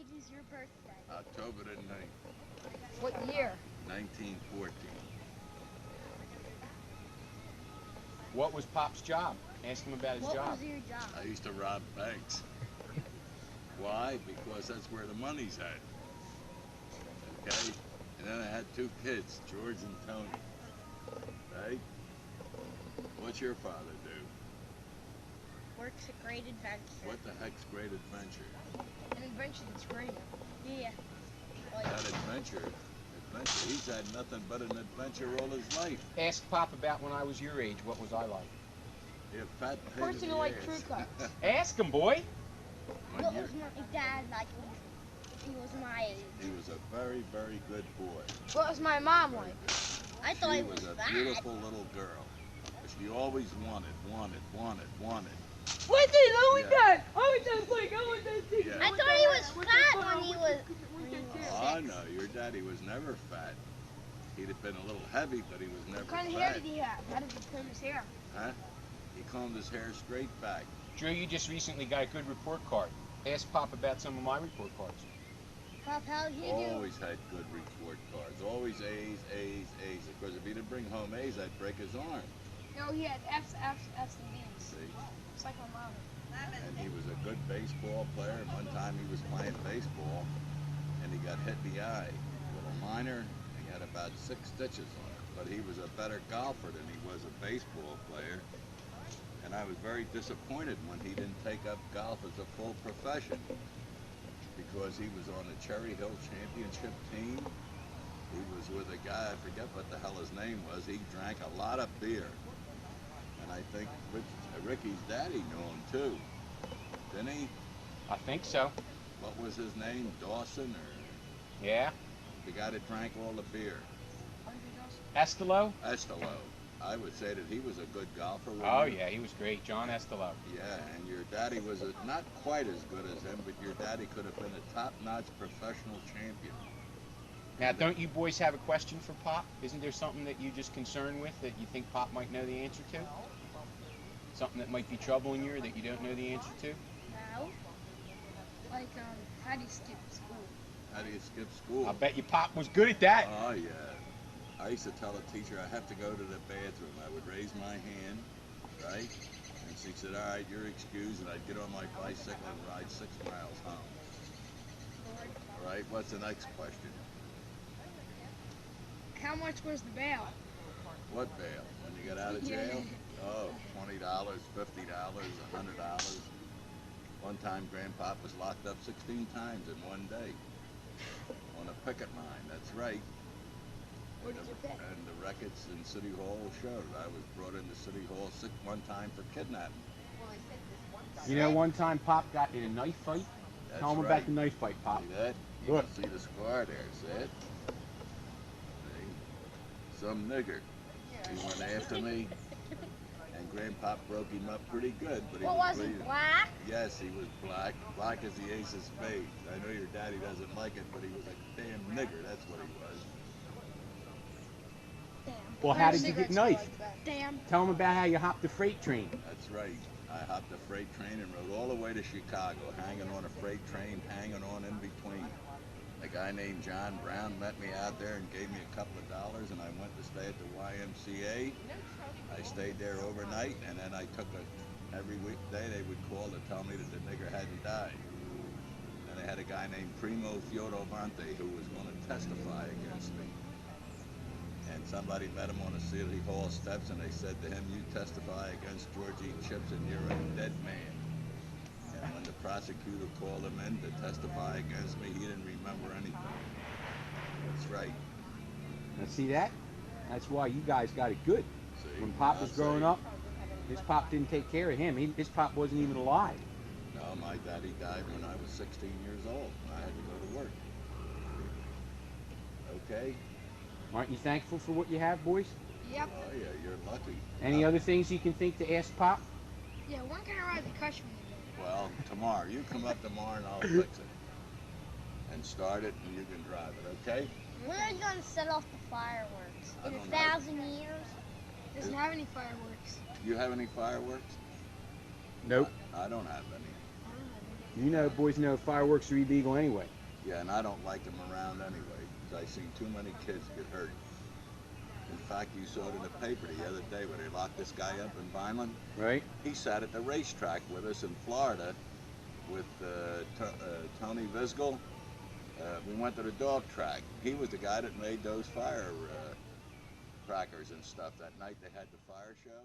age is your birthday? October the 9th, What year? 1914. What was Pop's job? Ask him about his What job. was your job? I used to rob banks. Why? Because that's where the money's at. Okay? And then I had two kids, George and Tony. Right? What's your father do? Works at Great Adventure. What the heck's Great Adventure? An invention that's great. Yeah. Like, That adventure. He's had nothing but an adventure all his life. Ask Pop about when I was your age. What was I like? You're a fat pig Person in who the liked ass. crew cuts. Ask him, boy. When what you- was my dad like when he was my age? He was a very, very good boy. What was my mom like? I thought She he was a fat. beautiful little girl. She always wanted. What did Louis Yeah. done? I want that like, I want that thing. Yeah. I thought he was fat when he was. Oh, no, your daddy was never fat. He'd have been a little heavy, but he was never What kind of hair fat. did he have? How did he comb his hair? Huh? He combed his hair straight back. Drew, you just recently got a good report card. Ask Pop about some of my report cards. Pop, how did you do? Always had good report cards. Always A's. Because if he didn't bring home A's, I'd break his arm. No, he had F's, and D's. See? It's like my mom. And he was a good baseball player. And one time he was playing baseball, and he got hit in the eye with a liner. He had about 6 stitches on it. But he was a better golfer than he was a baseball player. And I was very disappointed when he didn't take up golf as a full profession, because he was on the Cherry Hill Championship team. He was with a guy, I forget what the hell his name was. He drank a lot of beer. And I think Ricky's daddy knew him too. Didn't he? I think so. What was his name? Dawson, or Yeah. the guy that drank all the beer? Estelo? Estelo. I would say that he was a good golfer. Oh, yeah, he was great. John Estelo. Yeah, and your daddy was not quite as good as him, but your daddy could have been a top-notch professional champion. Now, don't you boys have a question for Pop? Isn't there something that you're just concerned with that you think Pop might know the answer to? Something that might be troubling you or that you don't know the answer to? No. Like, how do you skip school? How do you skip school? I bet you Pop was good at that. Oh, yeah. I used to tell a teacher I have to go to the bathroom. I would raise my hand, right? And she said, all right, you're excused, and I'd get on my bicycle and ride 6 miles home. All right, what's the next question? How much was the bail? What bail? When you got out of jail? Oh, $20, $50, $100. One time, Grandpop was locked up 16 times in one day on a picket line. That's right. What did you pick? And the records in City Hall showed I was brought into City Hall one time for kidnapping. You know, one time Pop got in a knife fight. That's Tell him right. about the knife fight, Pop. See that? You Look. can see the scar there, see it? See? Some nigger. He went after me, and Grandpop broke him up pretty good, but he What was was he, bleeding. black? Yes, he was black. Black as the ace of spades. I know your daddy doesn't like it, but he was a damn nigger. That's what he was. Damn. Well, how did you get knifed? Damn. Tell him about how you hopped the freight train. That's right. I hopped a freight train and rode all the way to Chicago, hanging on a freight train, hanging on in between. A guy named John Brown met me out there and gave me a couple of dollars, and I went to stay at the YMCA. I stayed there overnight, and then I took every weekday they would call to tell me that the nigger hadn't died. And they had a guy named Primo Fioravante who was going to testify against me. And somebody met him on the City Hall steps, and they said to him, you testify against Georgie Chips and you're a dead man. And when the prosecutor called him in to testify against me, he didn't remember anything. That's right. Now, see that? That's why you guys got it good. See, When Pop I'll was growing say- up, his pop didn't take care of him. His pop wasn't even alive. No, my daddy died when I was 16 years old. I had to go to work. Okay? Aren't you thankful for what you have, boys? Yep. Oh, yeah, you're lucky. Any other things you can think to ask Pop? Yeah, when can I ride the Cushman again? Well, tomorrow. You come up tomorrow and I'll fix it. And start it and you can drive it, okay? When are you going to set off the fireworks? I In don't a know. 1,000 years? Doesn't have any fireworks. You have any fireworks? Nope. I don't have any. You know, boys know fireworks are illegal anyway. Yeah, and I don't like them around anyway, because I've seen too many kids get hurt. In fact, you saw it in the paper the other day where they locked this guy up in Vineland. Right? He sat at the racetrack with us in Florida with Tony Visgel. We went to the dog track. He was the guy that made those fire crackers and stuff that night they had the fire show.